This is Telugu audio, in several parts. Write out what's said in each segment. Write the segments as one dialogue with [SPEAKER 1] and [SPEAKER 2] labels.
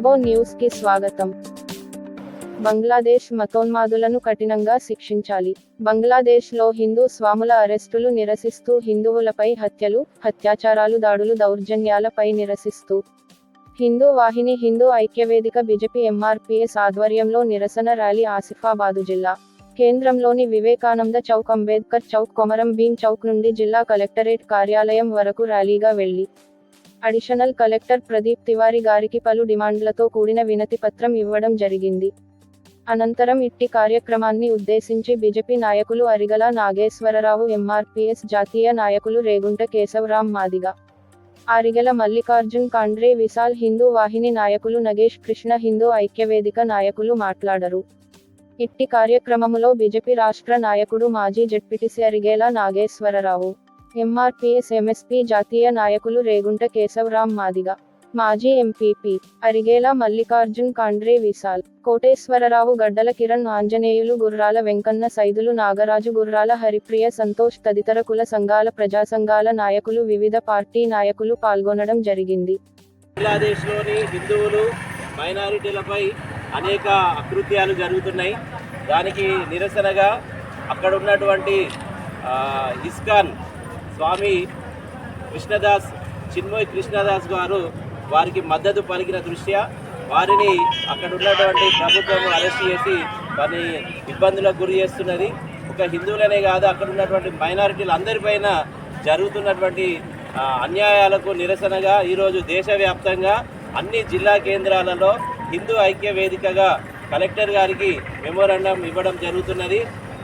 [SPEAKER 1] రెయిన్బో న్యూస్ కి స్వాగతం. బంగ్లాదేశ్ మతోన్మాదులను కఠినంగా శిక్షించాలి. బంగ్లాదేశ్లో హిందూ స్వాముల అరెస్టులు నిరసిస్తూ, హిందువులపై హత్యలు, అత్యాచారాలు, దాడులు, దౌర్జన్యాలపై నిరసిస్తూ హిందూ వాహిని, హిందూ ఐక్యవేదిక, బీజేపీ, ఎంఆర్పీఎస్ ఆధ్వర్యంలో నిరసన ర్యాలీ ఆసిఫాబాదు జిల్లా కేంద్రంలోని వివేకానంద చౌక్, అంబేద్కర్ చౌక్, కొమరం భీం చౌక్ నుండి జిల్లా కలెక్టరేట్ కార్యాలయం వరకు ర్యాలీగా వెళ్లి అడిషనల్ కలెక్టర్ ప్రదీప్ తివారీ గారికి పలు డిమాండ్లతో కూడిన వినతి పత్రం ఇవ్వడం జరిగింది. అనంతరం ఇట్టి కార్యక్రమాన్ని ఉద్దేశించి బీజేపీ నాయకులు అరిగల నాగేశ్వరరావు, ఎంఆర్పీఎస్ జాతీయ నాయకులు రేగుంట కేశవరాం మాదిగ, ఆరిగెల మల్లికార్జున్ ఖాండ్రే, విశాల్, హిందూ వాహిని నాయకులు నగేష్ కృష్ణ, హిందూ ఐక్యవేదిక నాయకులు మాట్లాడరు. ఇట్టి కార్యక్రమములో బీజేపీ రాష్ట్ర నాయకుడు మాజీ జెడ్పీటీసీ అరిగేల నాగేశ్వరరావు, ఎంఆర్పీఎస్ ఎంఎస్పీ జాతీయ నాయకులు రేగుంట కేశవరాం మాదిగ, మాజీ ఎంపీపీ అరిగేల మల్లికార్జున్ ఖాండ్రే, విశాల్, కోటేశ్వరరావు, గడ్డల కిరణ్, ఆంజనేయులు, గుర్రాల వెంకన్న, సైదులు, నాగరాజు, గుర్రాల హరిప్రియ, సంతోష్ తదితర కుల సంఘాల, ప్రజాసంఘాల నాయకులు, వివిధ పార్టీ నాయకులు పాల్గొనడం జరిగింది.
[SPEAKER 2] బంగ్లాదేశ్లోని హిందువులు, మైనారిటీలపై అనేక అకృత్యాలు జరుగుతున్నాయి. దానికి నిరసనగా అక్కడ ఉన్నటువంటి ఇస్కాన్ స్వామి కృష్ణదాస్, చిన్మయ్ కృష్ణదాస్ గారు వారికి మద్దతు పలికిన దృష్ట్యా వారిని అక్కడ ఉన్నటువంటి ప్రభుత్వం అరెస్ట్ చేసి వారిని ఇబ్బందులకు గురి చేస్తున్నది. ఒక హిందువులనే కాదు, అక్కడ ఉన్నటువంటి మైనారిటీలు అందరిపైన జరుగుతున్నటువంటి అన్యాయాలకు నిరసనగా ఈరోజు దేశవ్యాప్తంగా అన్ని జిల్లా కేంద్రాలలో హిందూ ఐక్య వేదికగా కలెక్టర్ గారికి మెమోరాండం ఇవ్వడం జరుగుతున్నది.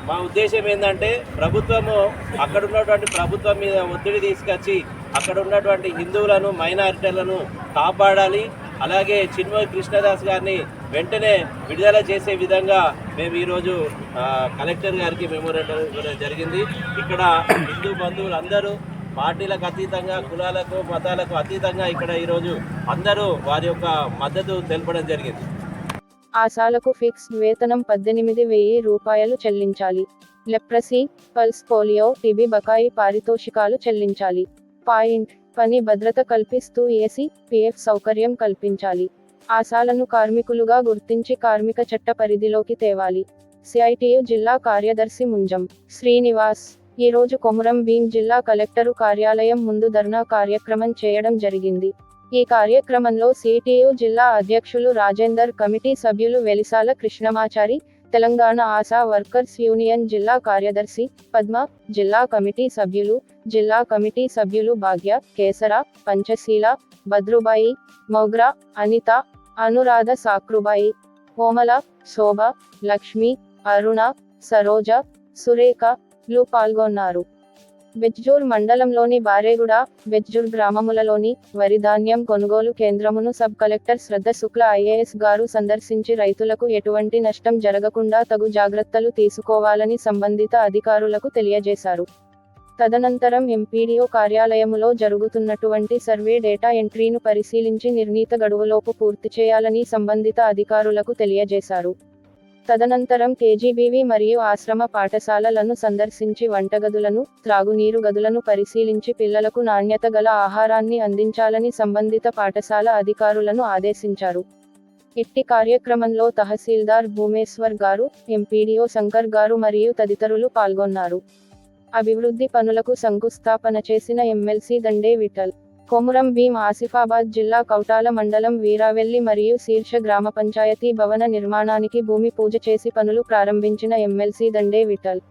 [SPEAKER 2] మా ఉద్దేశం ఏంటంటే, ప్రభుత్వము అక్కడ ఉన్నటువంటి ప్రభుత్వం మీద ఒత్తిడి తీసుకొచ్చి అక్కడ ఉన్నటువంటి హిందువులను, మైనారిటీలను కాపాడాలి. అలాగే చిన్మయ్ కృష్ణదాస్ గారిని వెంటనే విడుదల చేసే విధంగా మేము ఈరోజు కలెక్టర్ గారికి మెమోరాండం ఇవ్వడం జరిగింది. ఇక్కడ హిందూ బంధువులు అందరూ పార్టీలకు అతీతంగా, కులాలకు, మతాలకు అతీతంగా ఇక్కడ ఈరోజు అందరూ వారి యొక్క మద్దతు తెలపడం జరిగింది.
[SPEAKER 1] ఆశాలకు ఫిక్స్డ్ వేతనం 18,000 రూపాయలు చెల్లించాలి. లెప్రసీ, పల్స్ పోలియో, టీబీ బకాయి పారితోషికాలు చెల్లించాలి. పాయింట్ పని భద్రత కల్పిస్తూ ఏసీ, పీఎఫ్ సౌకర్యం కల్పించాలి. ఆశాలను కార్మికులుగా గుర్తించి కార్మిక చట్ట పరిధిలోకి తేవాలి. సిఐటియు జిల్లా కార్యదర్శి ముంజం శ్రీనివాస్ ఈరోజు కొమురం భీం జిల్లా కలెక్టరు కార్యాలయం ముందు ధర్నా కార్యక్రమం చేయడం జరిగింది. ఈ కార్యక్రమంలో సిఐటియు జిల్లా అధ్యక్షులు రాజేందర్, కమిటీ సభ్యులు వెలిసాల కృష్ణమాచారి, తెలంగాణ ఆశా వర్కర్స్ యూనియన్ జిల్లా కార్యదర్శి పద్మ, జిల్లా కమిటీ సభ్యులు భాగ్య, కేసర, పంచశీల, భద్రుబాయి, మౌగ్రా, అనిత, అనురాధ, సాక్రుబాయి, కోమల, శోభ, లక్ష్మి, అరుణ, సరోజ, సురేఖ లు పాల్గొన్నారు. బెజ్జూర్ మండలంలోని బారేగూడ, బెజ్జూర్ గ్రామములలోని వరి ధాన్యం కొనుగోలు కేంద్రమును సబ్ కలెక్టర్ శ్రద్ధ శుక్ల ఐఏఎస్ గారు సందర్శించి రైతులకు ఎటువంటి నష్టం జరగకుండా తగు జాగ్రత్తలు తీసుకోవాలని సంబంధిత అధికారులకు తెలియజేశారు. తదనంతరం ఎంపీడీఓ కార్యాలయములో జరుగుతున్నటువంటి సర్వే డేటా ఎంట్రీను పరిశీలించి నిర్ణీత గడువులోపు పూర్తి చేయాలని సంబంధిత అధికారులకు తెలియజేశారు. తదనంతరం కేజీబీవీ మరియు ఆశ్రమ పాఠశాలలను సందర్శించి వంటగదులను, త్రాగునీరు గదులను పరిశీలించి పిల్లలకు నాణ్యత గల ఆహారాన్ని అందించాలని సంబంధిత పాఠశాల అధికారులను ఆదేశించారు. ఇట్టి కార్యక్రమంలో తహసీల్దార్ భూమేశ్వర్ గారు, ఎంపీడీఓ శంకర్ గారు మరియు తదితరులు పాల్గొన్నారు. అభివృద్ధి పనులకు శంకుస్థాపన చేసిన ఎమ్మెల్సీ దండే విఠల్. కొమురం భీం ఆసిఫాబాద్ జిల్లా కౌటాల మండలం వీరావెల్లి మరియు శీర్ష గ్రామ పంచాయతీ భవన నిర్మాణానికి భూమి పూజ చేసి పనులు ప్రారంభించిన ఎమ్మెల్సీ దండే విఠల్.